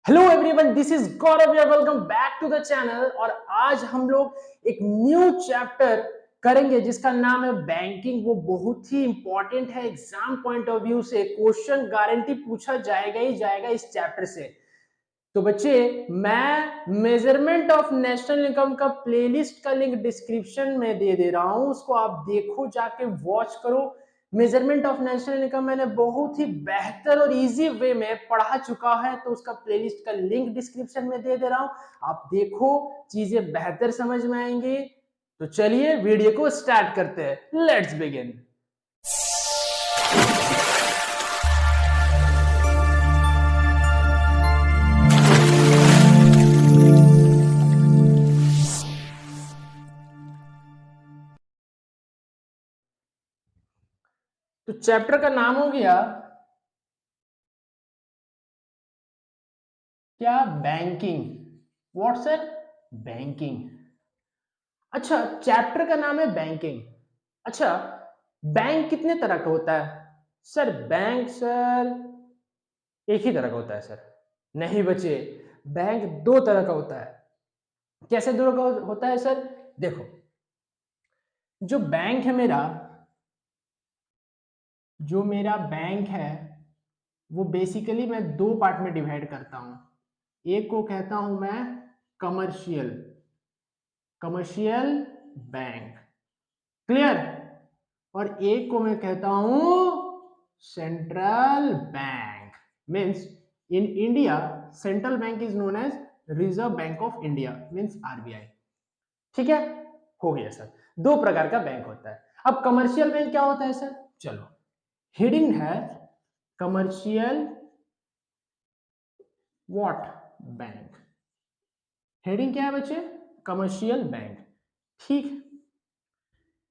Hello everyone, this is Gaurav. Welcome back to the channel. और आज हम लोग एक न्यू चैप्टर करेंगे जिसका नाम है बैंकिंग। वो बहुत ही इंपॉर्टेंट है एग्जाम पॉइंट ऑफ व्यू से। क्वेश्चन गारंटी पूछा जाएगा ही जाएगा इस चैप्टर से। तो बच्चे, मैं मेजरमेंट ऑफ नेशनल इनकम का प्लेलिस्ट का लिंक डिस्क्रिप्शन में दे दे रहा हूं, उसको आप देखो, जाके वॉच करो। मेजरमेंट ऑफ नेशनल इनकम मैंने बहुत ही बेहतर और इजी वे में पढ़ा चुका है, तो उसका प्लेलिस्ट का लिंक डिस्क्रिप्शन में दे दे रहा हूं। आप देखो, चीजें बेहतर समझ में आएंगी। तो चलिए वीडियो को स्टार्ट करते हैं। Let's begin. तो चैप्टर का नाम हो गया क्या? बैंकिंग। What sir? बैंकिंग। अच्छा, चैप्टर का नाम है बैंकिंग। अच्छा, बैंक कितने तरह का होता है सर? बैंक सर एक ही तरह का होता है सर। नहीं बच्चे, बैंक दो तरह का होता है। कैसे दो का होता है सर? देखो, जो बैंक है मेरा, जो मेरा बैंक है वो बेसिकली मैं दो पार्ट में डिवाइड करता हूं। एक को कहता हूं मैं कमर्शियल कमर्शियल बैंक, क्लियर। और एक को मैं कहता हूं central bank. Means in India central bank is known as reserve bank of India, means RBI. ठीक है, हो गया सर। दो प्रकार का बैंक होता है। अब कमर्शियल बैंक क्या होता है सर? चलो, हेडिंग है कमर्शियल व्हाट बैंक। हेडिंग क्या है बच्चे? Commercial bank. ठीक,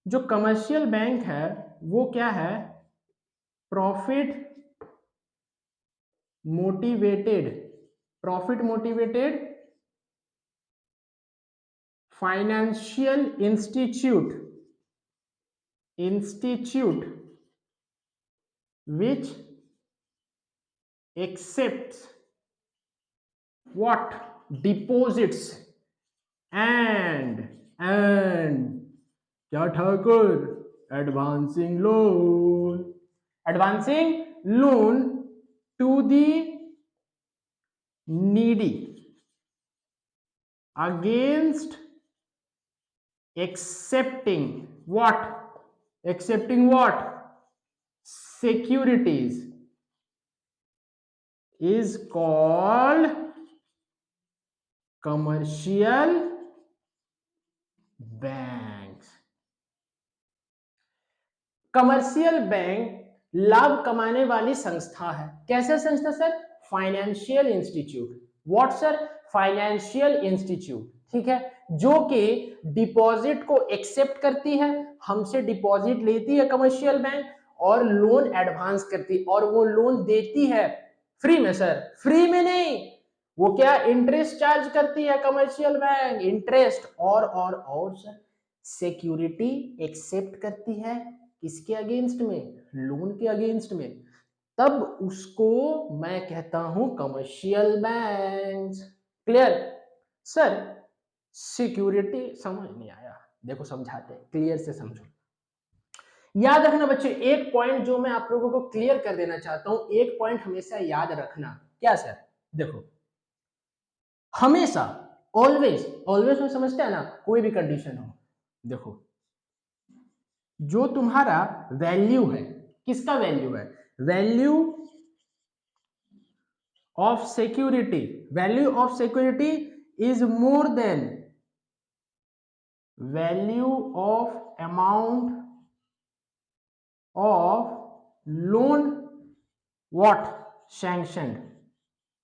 जो कमर्शियल बैंक है वो क्या है? Profit motivated profit motivated financial institute which accepts what? Deposits and क्या Thakur? Advancing loan to the needy against accepting what securities is called commercial banks। Commercial bank लाभ कमाने वाली संस्था है। कैसे संस्था sir? Financial institute. What sir? Financial institute. ठीक है, जो कि डिपॉजिट को एक्सेप्ट करती है, हमसे डिपॉजिट लेती है कमर्शियल बैंक, और लोन एडवांस करती है, और वो लोन देती है फ्री में सर। फ्री में नहीं, वो क्या इंटरेस्ट चार्ज करती है कमर्शियल बैंक, इंटरेस्ट। और सर सिक्योरिटी एक्सेप्ट करती है किसके अगेंस्ट में? लोन के अगेंस्ट में। तब उसको मैं कहता हूं commercial bank. Clear sir? Security समझ नहीं आया? देखो समझाते हैं, क्लियर से समझो। याद रखना बच्चे, एक पॉइंट जो मैं आप लोगों को क्लियर कर देना चाहता हूं, एक पॉइंट हमेशा याद रखना। क्या सर? देखो, हमेशा ऑलवेज ऑलवेज में समझते हैं ना, कोई भी कंडीशन हो, देखो जो तुम्हारा वैल्यू है, किसका वैल्यू है? Value of security is more than value of amount of loan what sanctioned.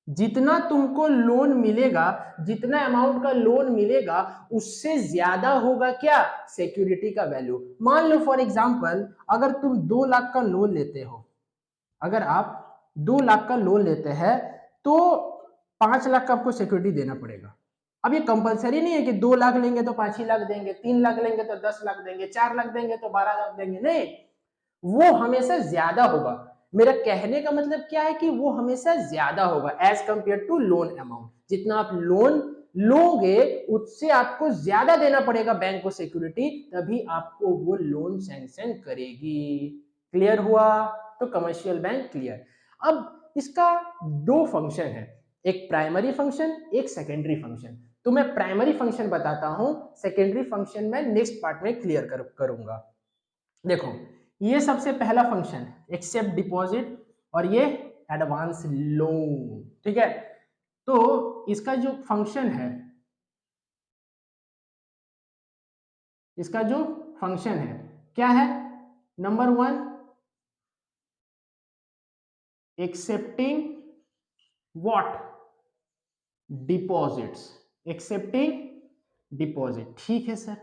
जितना तुमको लोन मिलेगा, जितना अमाउंट का लोन मिलेगा, उससे ज्यादा होगा क्या? सिक्योरिटी का वैल्यू। मान लो फॉर एग्जांपल, अगर तुम 2 लाख का लोन लेते हो, अगर आप 2 लाख का लोन लेते हैं तो 5 लाख का आपको सिक्योरिटी देना पड़ेगा। अब ये कंपलसरी नहीं है कि 2 लाख लेंगे तो 5 ही लाख देंगे, 3 लाख लेंगे तो 10 लाख देंगे, 4 लाख देंगे तो 12 लाख देंगे। नहीं, वो हमेशा ज्यादा होगा। मेरा कहने का मतलब क्या है कि वो हमेशा ज्यादा होगा as compare to loan amount. जितना आप लोन लोगे उससे आपको ज्यादा देना पड़ेगा बैंक को सिक्योरिटी, तभी आपको वो लोन सैंक्शन करेगी। क्लियर हुआ? तो कमर्शियल बैंक क्लियर। अब इसका दो फंक्शन है, एक प्राइमरी फंक्शन, एक सेकेंडरी फंक्शन। तो मैं प्राइमरी फंक्शन बताता हूं, सेकेंडरी फंक्शन मैं नेक्स्ट पार्ट में क्लियर करूंगा। देखो, ये सबसे पहला फंक्शन एक्सेप्ट डिपॉजिट और ये एडवांस लोन, ठीक है। तो इसका जो फंक्शन है, इसका जो फंक्शन है क्या है? Number one, accepting what? Deposits, accepting deposit, ठीक है सर।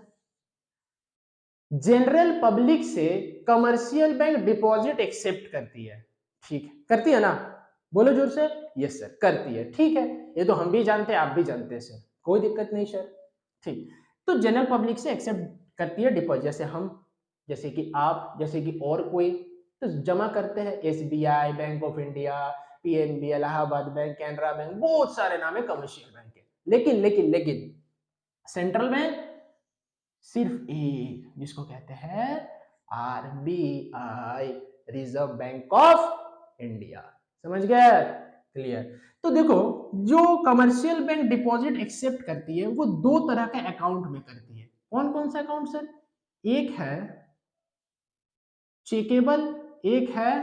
जनरल पब्लिक से कमर्शियल बैंक डिपॉजिट एक्सेप्ट करती है, ठीक है, करती है ना? बोलो जोर से। यस सर, करती है, ठीक है। ये तो हम भी जानते हैं, आप भी जानते हैं सर, कोई दिक्कत नहीं सर, ठीक। तो जनरल पब्लिक से एक्सेप्ट करती है डिपॉजिट, जैसे हम, जैसे कि आप, जैसे कि और कोई तो जमा करते हैं। SBI, bank of India, PNB, Allahabad bank, Canara bank, बहुत सारे नाम है कमर्शियल बैंक के। लेकिन लेकिन लेकिन सेंट्रल बैंक सिर्फ एक, जिसको कहते हैं RBI, reserve bank of India. समझ गए? क्लियर। तो देखो, जो कमर्शियल बैंक डिपॉजिट एक्सेप्ट करती है वो दो तरह के अकाउंट में करती है। कौन कौन सा अकाउंट सर? एक है चेकेबल, एक है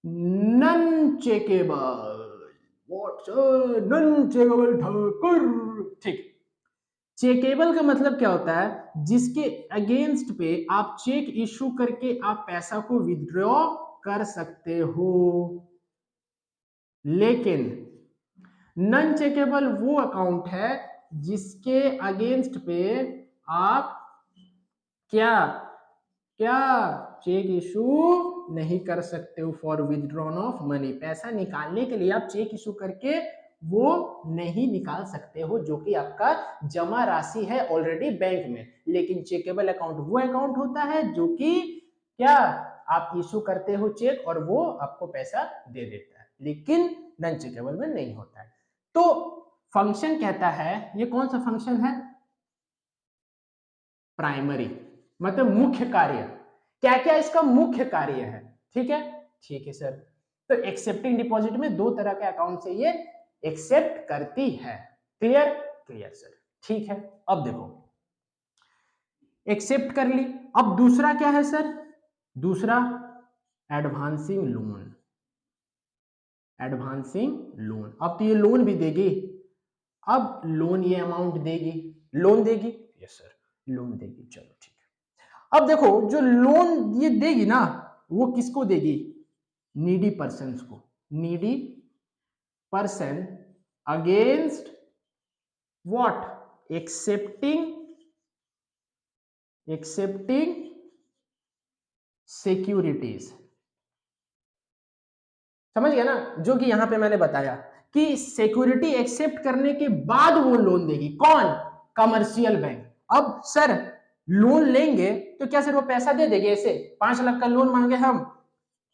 non checkable. What's non checkable Thakur, ठीक। चेकेबल का मतलब क्या होता है? जिसके अगेंस्ट पे आप चेक इशू करके आप पैसा को विथड्रॉ कर सकते हो। लेकिन नॉन चेकेबल वो अकाउंट है जिसके अगेंस्ट पे आप क्या क्या चेक इशू नहीं कर सकते हो। फॉर विथड्रॉन ऑफ मनी, पैसा निकालने के लिए आप चेक इशू करके वो नहीं निकाल सकते हो, जो कि आपका जमा राशि है ऑलरेडी बैंक में। लेकिन चेकेबल अकाउंट वो अकाउंट होता है जो कि क्या आप इशू करते हो चेक और वो आपको पैसा दे देता है, लेकिन नॉन चेकेबल में नहीं होता है। तो फंक्शन कहता है, ये कौन सा फंक्शन है? प्राइमरी, मतलब मुख्य कार्य। क्या क्या इसका मुख्य कार्य है? ठीक है, ठीक है सर। तो एक्सेप्टिंग डिपॉजिट में दो तरह के अकाउंट से ये एक्सेप्ट करती है। क्लियर? क्लियर सर, ठीक है। अब देखो, एक्सेप्ट कर ली। अब दूसरा क्या है सर? दूसरा एडवांसिंग लोन, एडवांसिंग लोन। अब तो ये लोन भी देगी, अब लोन ये अमाउंट देगी, लोन देगी। यस सर, लोन देगी, चलो ठीक है। अब देखो, जो लोन ये देगी ना, वो किसको देगी? नीडी पर्सन्स को। Needy person against what? Accepting securities. समझ गया ना? जो कि यहां पे मैंने बताया कि सिक्योरिटी एक्सेप्ट करने के बाद वो लोन देगी। कौन? Commercial bank. अब सर लोन लेंगे तो क्या सर वो पैसा दे देंगे? ऐसे 5 लाख का लोन मांगे हम,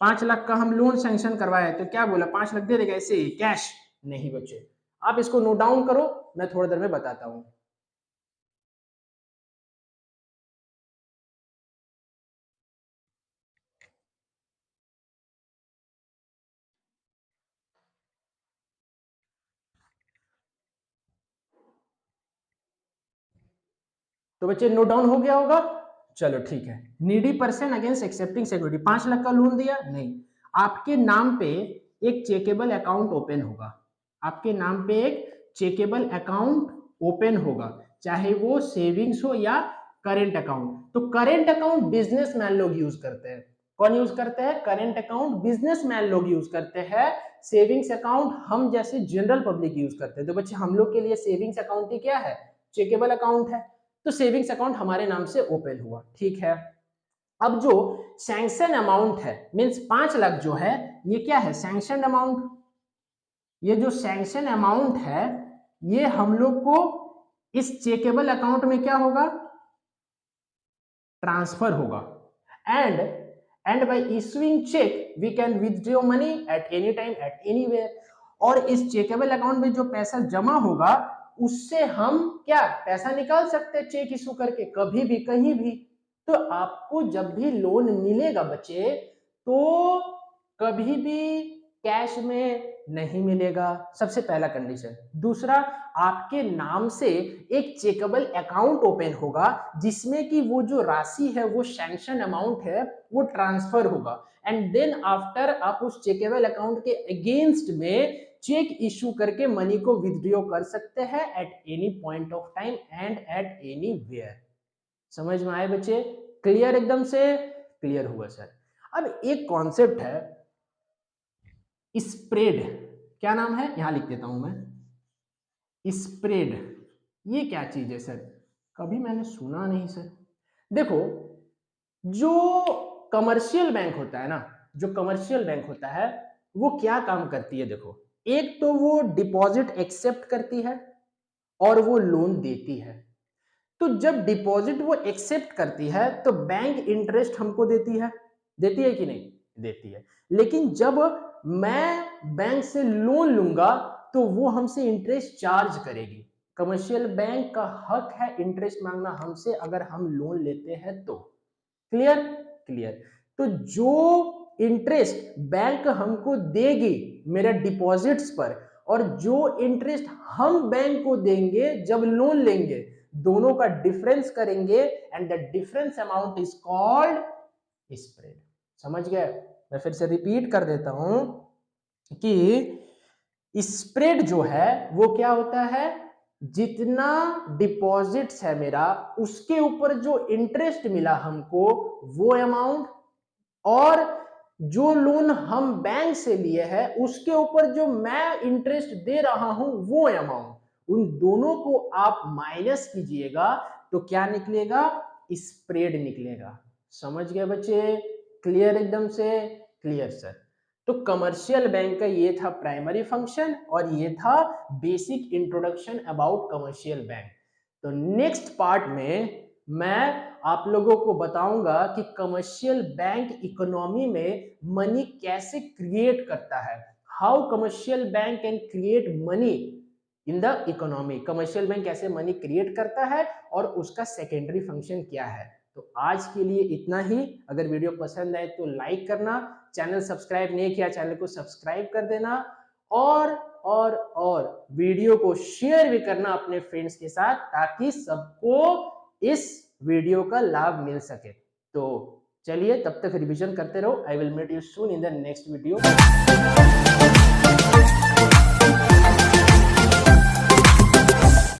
5 लाख का हम लोन सैंक्शन करवाए, तो क्या बोला 5 लाख दे देगा ऐसे ही कैश? नहीं बच्चे, आप इसको नोट डाउन करो, मैं थोड़ी देर में बताता हूं। तो बच्चे नोट डाउन हो गया होगा? चलो ठीक है। Needy person against accepting security, 5 lakh का लोन दिया, नहीं, आपके नाम पे एक चेकेबल अकाउंट ओपन होगा। आपके नाम पे एक चेकेबल अकाउंट ओपन होगा, चाहे वो सेविंग्स हो या करेंट अकाउंट। तो करेंट अकाउंट बिजनेसमैन लोग यूज करते हैं। कौन यूज करते हैं? करेंट अकाउंट बिजनेसमैन लोग यूज करते हैं। सेविंग्स अकाउंट हम जैसे जनरल पब्लिक यूज करते हैं। तो बच्चे हम लोग के लिए सेविंग्स अकाउंट ही क्या है? चेकेबल अकाउंट है। तो सेविंग्स अकाउंट हमारे नाम से ओपन हुआ, ठीक है। अब जो सैंक्शन अमाउंट है, मींस 5 लाख जो है, ये क्या है? Sanction amount. ये जो सैंक्शन अमाउंट है, ये हम लोग को इस चेकेबल अकाउंट में क्या होगा? ट्रांसफर होगा। And and by issuing check we can withdraw money at any time at anywhere। और इस चेकेबल अकाउंट में जो पैसा जमा होगा उससे हम क्या पैसा निकाल सकते हैं चेक इशू करके कभी भी कहीं भी। तो आपको जब भी लोन मिलेगा बच्चे तो कभी भी कैश में नहीं मिलेगा, सबसे पहला कंडीशन। दूसरा, आपके नाम से एक चेकेबल अकाउंट ओपन होगा जिसमें कि वो जो राशि है वो सैंक्शन अमाउंट है वो ट्रांसफर होगा एंड देन आफ्टर आप उस चेकेबल अकाउंट के अगेंस्ट में चेक इशू करके मनी को विथड्रॉ कर सकते हैं at any point of time and at anywhere. समझ में आए बच्चे? क्लियर, एकदम से क्लियर हुआ सर। अब एक कॉन्सेप्ट है स्प्रेड, क्या नाम है यहां लिख देता हूं मैं, स्प्रेड। ये क्या चीज है सर? कभी मैंने सुना नहीं सर। देखो, जो कमर्शियल बैंक होता है ना, जो कमर्शियल बैंक होता है वो क्या काम करती है? देखो, एक तो वो डिपॉजिट एक्सेप्ट करती है और वो लोन देती है। तो जब डिपॉजिट वो एक्सेप्ट करती है तो बैंक इंटरेस्ट हमको देती है कि नहीं? देती है। लेकिन जब मैं बैंक से लोन लूंगा तो वो हमसे इंटरेस्ट चार्ज करेगी। कमर्शियल बैंक का हक है इंटरेस्ट मांगना हमसे अगर हम लोन लेते हैं तो। क्लियर? क्लियर। तो जो इंटरेस्ट बैंक हमको देगी मेरे डिपॉजिट्स पर और जो इंटरेस्ट हम बैंक को देंगे जब लोन लेंगे, दोनों का डिफरेंस करेंगे and the difference amount is called spread. समझ गए? मैं फिर से रिपीट कर देता हूं कि स्प्रेड जो है वो क्या होता है? जितना डिपॉजिट्स है मेरा उसके ऊपर जो इंटरेस्ट मिला हमको वो अमाउंट, और जो लोन हम बैंक से लिए हैं उसके ऊपर जो मैं इंटरेस्ट दे रहा हूं वो अमाउंट, उन दोनों को आप माइनस कीजिएगा तो क्या निकलेगा? स्प्रेड निकलेगा। समझ गए बच्चे? क्लियर, एकदम से क्लियर सर। तो कमर्शियल बैंक का ये था प्राइमरी फंक्शन और ये था basic introduction about commercial bank. तो नेक्स्ट पार्ट में मैं आप लोगों को बताऊंगा कि कमर्शियल बैंक इकोनॉमी में मनी कैसे क्रिएट करता है, how commercial bank can create money in the economy. Commercial bank कैसे मनी क्रिएट करता है और उसका सेकेंडरी फंक्शन क्या है। तो आज के लिए इतना ही। अगर वीडियो पसंद आए तो लाइक करना, चैनल सब्सक्राइब नहीं किया चैनल को सब्सक्राइब कर देना और वीडियो को शेयर भी करना अपने फ्रेंड्स के साथ ताकि सबको इस वीडियो का लाभ मिल सके। तो चलिए तब तक रिवीजन करते रहो। I will meet you soon in the next video.